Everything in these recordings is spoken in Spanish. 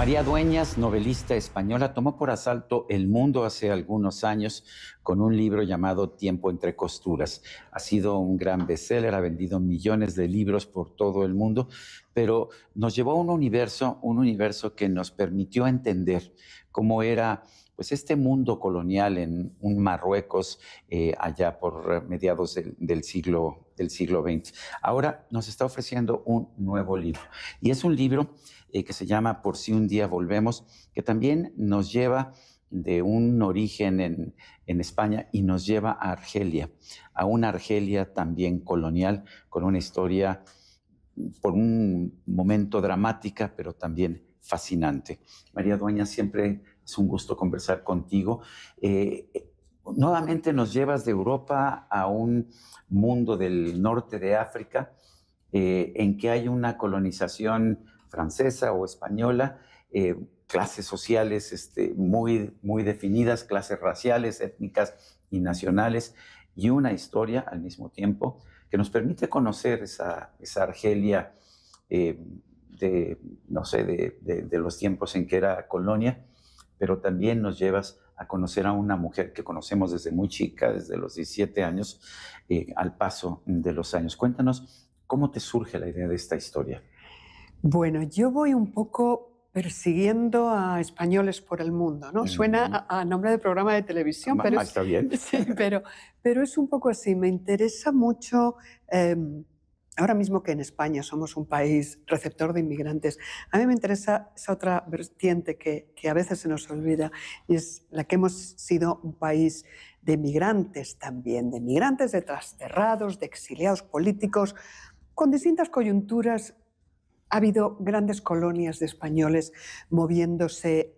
María Dueñas, novelista española, tomó por asalto el mundo hace algunos años con un libro llamado Tiempo entre costuras. Ha sido un gran bestseller, ha vendido millones de libros por todo el mundo, pero nos llevó a un universo que nos permitió entender cómo era pues este mundo colonial en un Marruecos allá por mediados del siglo XX. Ahora nos está ofreciendo un nuevo libro y es un libro que se llama Por si un día volvemos, que también nos lleva de un origen en España y nos lleva a Argelia, a una Argelia también colonial, con una historia por un momento dramática, pero también fascinante. María Dueñas, siempre es un gusto conversar contigo. Nuevamente nos llevas de Europa a un mundo del norte de África, en que hay una colonización francesa o española, clases sociales muy definidas, clases raciales, étnicas y nacionales, y una historia al mismo tiempo que nos permite conocer esa Argelia no sé, de los tiempos en que era colonia, pero también nos llevas a conocer a una mujer que conocemos desde muy chica, desde los 17 años, al paso de los años. Cuéntanos cómo te surge la idea de esta historia. Bueno, yo voy un poco persiguiendo a españoles por el mundo, ¿no? Suena a nombre de programa de televisión, pero está bien. Sí, pero es un poco así. Me interesa mucho, ahora mismo que en España somos un país receptor de inmigrantes, a mí me interesa esa otra vertiente que a veces se nos olvida, y es la que hemos sido un país de migrantes también, de migrantes, de trasterrados, de exiliados políticos, con distintas coyunturas. Ha habido grandes colonias de españoles moviéndose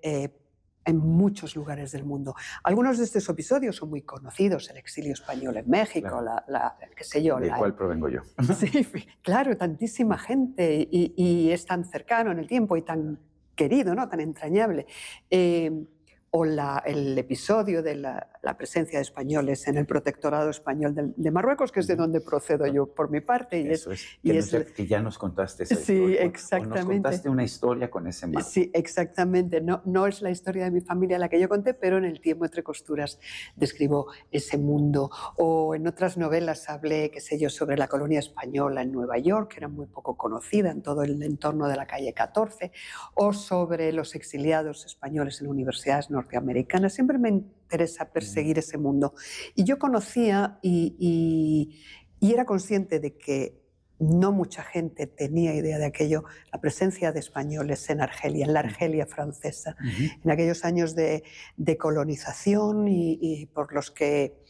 en muchos lugares del mundo. Algunos de estos episodios son muy conocidos, el exilio español en México, claro. qué sé yo. ¿De cuál provengo yo? Sí, claro, tantísima gente y es tan cercano en el tiempo y tan querido, ¿no? Tan entrañable. O el episodio de la presencia de españoles en el protectorado español de Marruecos, que es de donde procedo yo por mi parte. Que ya nos contaste esa sí, historia. Exactamente. O nos contaste una historia con ese marco. Sí, exactamente. No es la historia de mi familia la que yo conté, pero en el Tiempo entre costuras describo ese mundo. O en otras novelas hablé, qué sé yo, sobre la colonia española en Nueva York, que era muy poco conocida en todo el entorno de la calle 14, o sobre los exiliados españoles en universidades norteamericanas. Siempre me interesa perseguir ese mundo. Y yo conocía y era consciente de que no mucha gente tenía idea de aquello, la presencia de españoles en Argelia, en la Argelia francesa, en aquellos años de colonización y por los que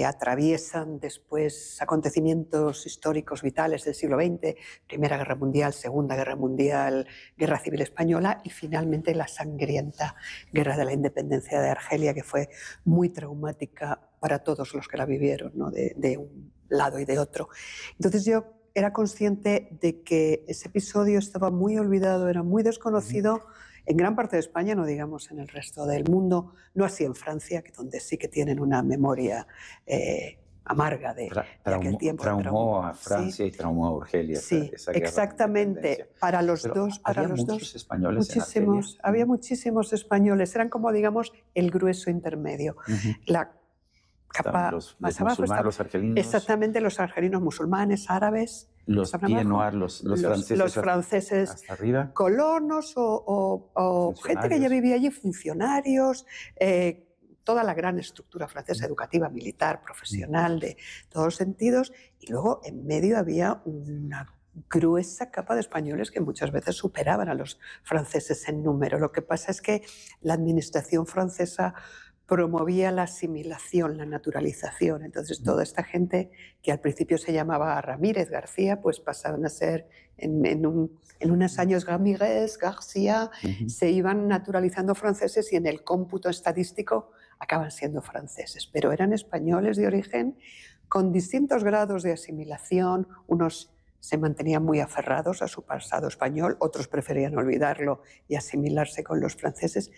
atraviesan después acontecimientos históricos vitales del siglo XX, Primera Guerra Mundial, Segunda Guerra Mundial, Guerra Civil Española y finalmente la sangrienta Guerra de la Independencia de Argelia, que fue muy traumática para todos los que la vivieron, ¿no? de un lado y de otro. Entonces yo era consciente de que ese episodio estaba muy olvidado, era muy desconocido en gran parte de España, no digamos en el resto del mundo, no así en Francia, que donde sí que tienen una memoria amarga de aquel tiempo. Traumó a Francia, sí. Y traumó a Argelia. Sí, esa exactamente. Para los dos. Había muchos españoles en Argelia. Había muchísimos españoles. Eran como, digamos, el grueso intermedio. La capa más abajo estaban los argelinos. Exactamente, los argelinos musulmanes, árabes. Los pieds noirs, los franceses hasta arriba. Colonos o gente que ya vivía allí, funcionarios, toda la gran estructura francesa, educativa, militar, profesional, de todos los sentidos. Y luego en medio había una gruesa capa de españoles que muchas veces superaban a los franceses en número. Lo que pasa es que la administración francesa promovía la asimilación, la naturalización. Entonces, toda esta gente que al principio se llamaba Ramírez García, pues pasaban a ser, en unos años Ramírez, García, se iban naturalizando franceses y en el cómputo estadístico acaban siendo franceses. Pero eran españoles de origen con distintos grados de asimilación, unos se mantenían muy aferrados a su pasado español, otros preferían olvidarlo y asimilarse con los franceses,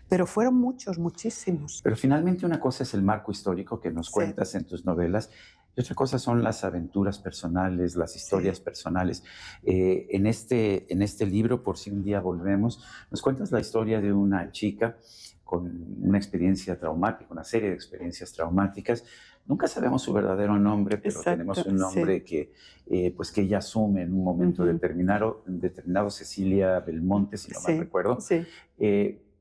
pero fueron muchos, muchísimos. Pero finalmente una cosa es el marco histórico que nos cuentas en tus novelas Y otra cosa son las aventuras personales, las historias Sí, personales. En este libro, Por si un día volvemos, nos cuentas la historia de una chica con una experiencia traumática, una serie de experiencias traumáticas. Nunca sabemos su verdadero nombre, pero tenemos exacto, un sí. nombre pues que ella asume en un momento Ujú. determinado, Cecilia Belmonte, si no mal Sí, recuerdo. sí.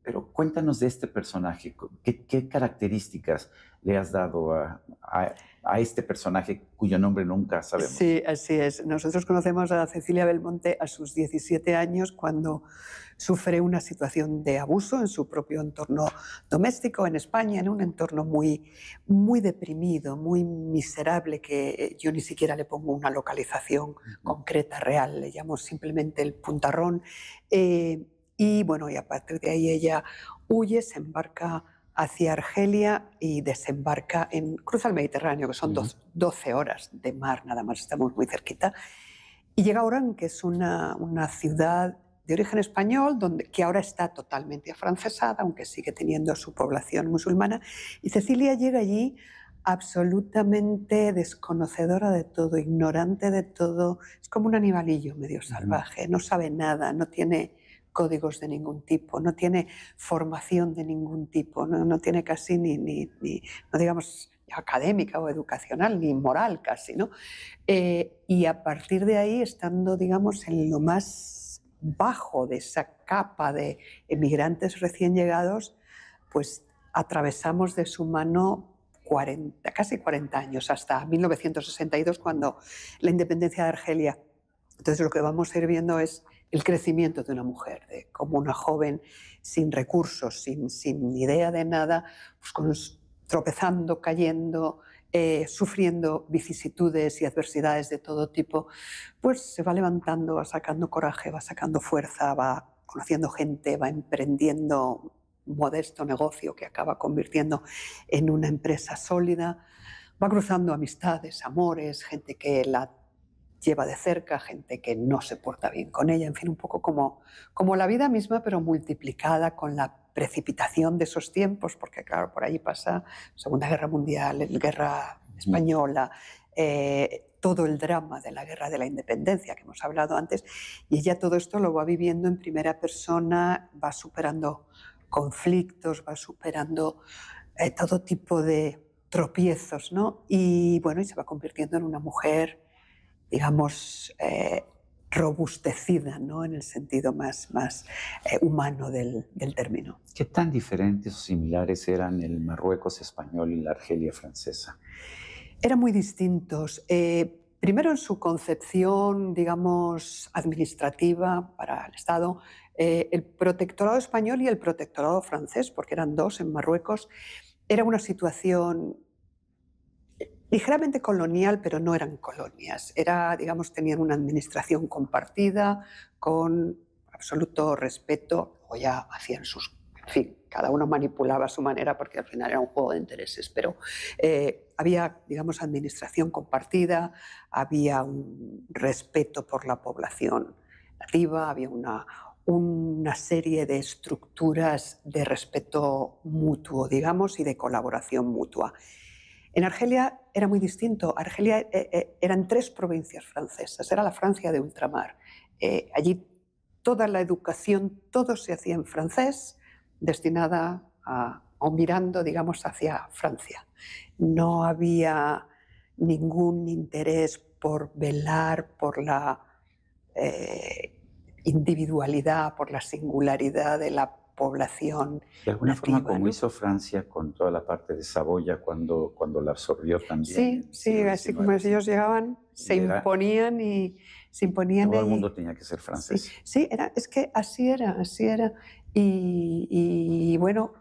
Pero cuéntanos de este personaje. ¿Qué características le has dado a este personaje cuyo nombre nunca sabemos? Sí, así es. Nosotros conocemos a Cecilia Belmonte a sus 17 años cuando sufre una situación de abuso en su propio entorno doméstico en España, en un entorno muy, muy deprimido, muy miserable, que yo ni siquiera le pongo una localización Ujú. concreta, real, le llamo simplemente el puntarrón. Eh, y bueno, y a partir de ahí ella huye, se embarca hacia Argelia y desembarca cruza el Mediterráneo, que son Ujú. 12 horas de mar, nada más, estamos muy cerquita, y llega a Orán, que es una ciudad de origen español, que ahora está totalmente afrancesada, aunque sigue teniendo su población musulmana, y Cecilia llega allí absolutamente desconocedora de todo, ignorante de todo, es como un animalillo medio Ujú. salvaje, no sabe nada, no tiene códigos de ningún tipo, no tiene formación de ningún tipo, no tiene casi no digamos académica o educacional, ni moral casi, ¿no? Y a partir de ahí, estando, digamos, en lo más bajo de esa capa de emigrantes recién llegados, pues atravesamos de su mano 40, casi 40 años, hasta 1962, cuando la independencia de Argelia. Entonces lo que vamos a ir viendo es el crecimiento de una mujer, de cómo una joven sin recursos, sin idea de nada, pues tropezando, cayendo, sufriendo vicisitudes y adversidades de todo tipo, pues se va levantando, va sacando coraje, va sacando fuerza, va conociendo gente, va emprendiendo un modesto negocio que acaba convirtiendo en una empresa sólida, va cruzando amistades, amores, gente que la lleva de cerca, gente que no se porta bien con ella, en fin, un poco como la vida misma, pero multiplicada con la precipitación de esos tiempos, porque claro, por ahí pasa Segunda Guerra Mundial, Guerra Ujú. Española, todo el drama de la Guerra de la Independencia que hemos hablado antes, y ella todo esto lo va viviendo en primera persona, va superando conflictos, va superando todo tipo de tropiezos, ¿no? Y bueno, y se va convirtiendo en una mujer, digamos, robustecida, ¿no? En el sentido más humano del término. ¿Qué tan diferentes o similares eran el Marruecos español y la Argelia francesa? Eran muy distintos. Primero en su concepción, digamos, administrativa para el Estado, el protectorado español y el protectorado francés, porque eran dos en Marruecos, era una situación ligeramente colonial, pero no eran colonias. Era, digamos, tenían una administración compartida con absoluto respeto, o ya hacían en fin, cada uno manipulaba a su manera porque al final era un juego de intereses, pero había, digamos, administración compartida, había un respeto por la población nativa, había una serie de estructuras de respeto mutuo, digamos, y de colaboración mutua. En Argelia era muy distinto. Argelia eran tres provincias francesas, era la Francia de ultramar. Allí toda la educación, todo se hacía en francés, destinada o mirando, digamos, hacia Francia. No había ningún interés por velar por la eh, individualidad, por la singularidad de la población De alguna forma, nativa, como ¿no? hizo Francia con toda la parte de Saboya cuando la absorbió también en Sí, el sí, siglo así como XIX, ¿sí? ellos llegaban, se Era, imponían y se imponían todo el mundo allí. tenía que ser Sí, francés. sí, es que así era, así era. Y bueno,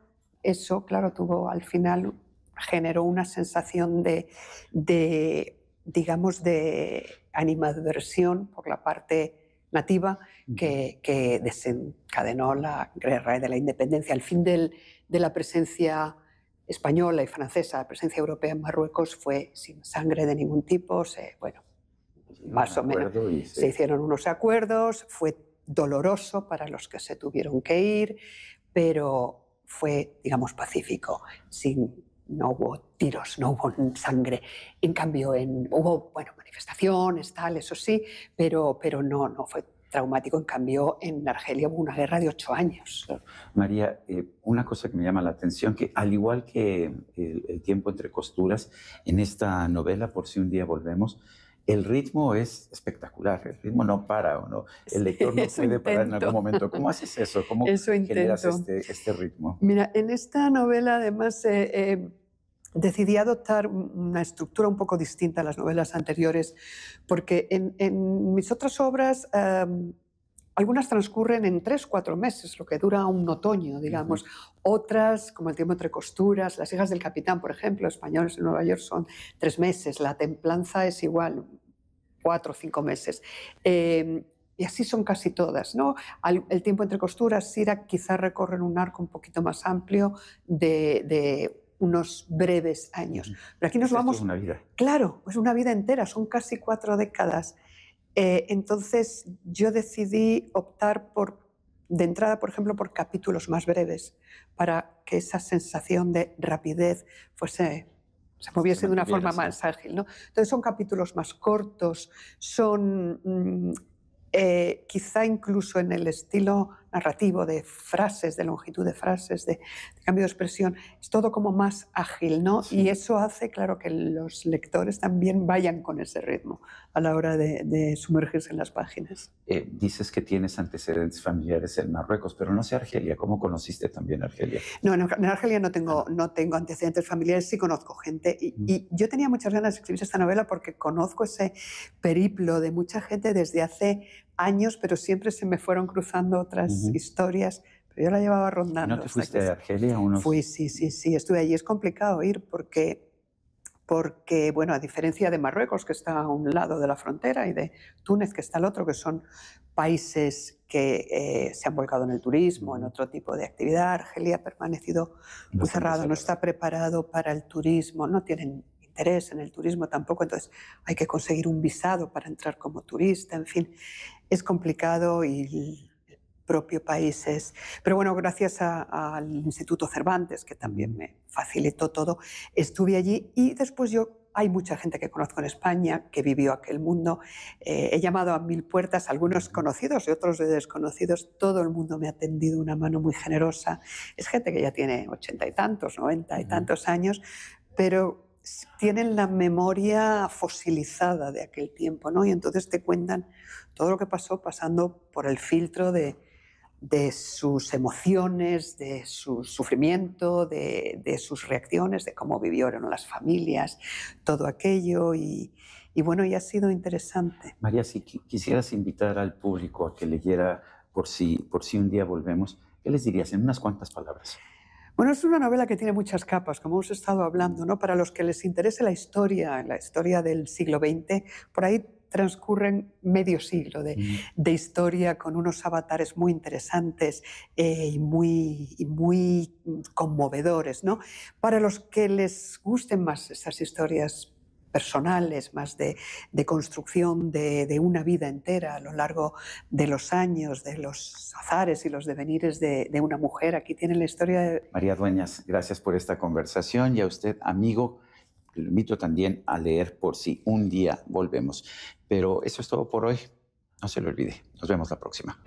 eso, claro, al final generó una sensación digamos, de animadversión por la parte nativa Ujú. que desencadenó la guerra de la independencia. El fin de la presencia española y francesa, la presencia europea en Marruecos fue sin sangre de ningún tipo, bueno, Hicieron un más o menos acuerdo y se se... hicieron unos acuerdos, fue doloroso para los que se tuvieron que ir, pero fue, digamos, pacífico, sin no hubo tiros, no hubo sangre. En cambio, hubo, bueno, manifestaciones, tal, eso sí, pero no fue traumático. En cambio, en Argelia hubo una guerra de 8 años. Claro. María, una cosa que me llama la atención, que al igual que el tiempo entre costuras, en esta novela, Por si un día volvemos, el ritmo es espectacular, el ritmo no para, ¿o no? El lector no puede parar en algún momento. ¿Cómo haces eso? ¿Cómo Eso generas intento. este ritmo? Mira, en esta novela además decidí adoptar una estructura un poco distinta a las novelas anteriores, porque en mis otras obras algunas transcurren en 3 o 4 meses, lo que dura un otoño, digamos. Otras, como El tiempo entre costuras, Las hijas del capitán, por ejemplo, españoles en Nueva York, son 3 meses. La templanza es igual, 4 o 5 meses. Y así son casi todas, ¿no? El tiempo entre costuras, Sira, quizás recorren un arco un poquito más amplio de unos breves años. Pero aquí nos Esto vamos... es una vida. Claro, es una vida entera, son casi 4 décadas. Entonces yo decidí optar de entrada, por ejemplo, por capítulos más breves, para que esa sensación de rapidez se moviese de una forma más ágil, ¿no? Entonces son capítulos más cortos, son quizá incluso en el estilo narrativo de frases, de longitud de frases, de cambio de expresión, es todo como más ágil, ¿no? Sí. Y eso hace, claro, que los lectores también vayan con ese ritmo a la hora de sumergirse en las páginas. Dices que tienes antecedentes familiares en Marruecos, pero no sé Argelia. ¿Cómo conociste también Argelia? No, en Argelia no tengo antecedentes familiares, sí conozco gente. Y yo tenía muchas ganas de escribir esta novela porque conozco ese periplo de mucha gente desde hace años, pero siempre se me fueron cruzando otras historias. Pero yo la llevaba rondando. ¿No te fuiste a Argelia? Fui, sí, estuve allí. Es complicado ir porque, bueno, a diferencia de Marruecos, que está a un lado de la frontera, y de Túnez, que está al otro, que son países que se han volcado en el turismo, en otro tipo de actividad, Argelia ha permanecido muy cerrado, no está preparado para el turismo, no tienen interés en el turismo tampoco, entonces hay que conseguir un visado para entrar como turista, en fin, es complicado y el propio país es... Pero bueno, gracias al Instituto Cervantes, que también me facilitó todo, estuve allí y después hay mucha gente que conozco en España que vivió aquel mundo. He llamado a 1000 puertas, algunos conocidos y otros desconocidos. Todo el mundo me ha tendido una mano muy generosa. Es gente que ya tiene 80 y tantos, 90 y tantos años, pero tienen la memoria fosilizada de aquel tiempo, ¿no? Y entonces te cuentan todo lo que pasó pasando por el filtro de sus emociones, de su sufrimiento, de sus reacciones, de cómo vivieron las familias, todo aquello y bueno, y ha sido interesante. María, si quisieras invitar al público a que leyera por si un día volvemos, ¿qué les dirías en unas cuantas palabras? Bueno, es una novela que tiene muchas capas, como hemos estado hablando, ¿no? Para los que les interese la historia del siglo XX, por ahí transcurren medio siglo de historia con unos avatares muy interesantes y muy conmovedores, ¿no? Para los que les gusten más esas historias personales, más de construcción de una vida entera a lo largo de los años, de los azares y los devenires de una mujer. Aquí tiene la historia de... María Dueñas, gracias por esta conversación y a usted, amigo, lo invito también a leer Por si un día volvemos. Pero eso es todo por hoy. No se lo olvide. Nos vemos la próxima.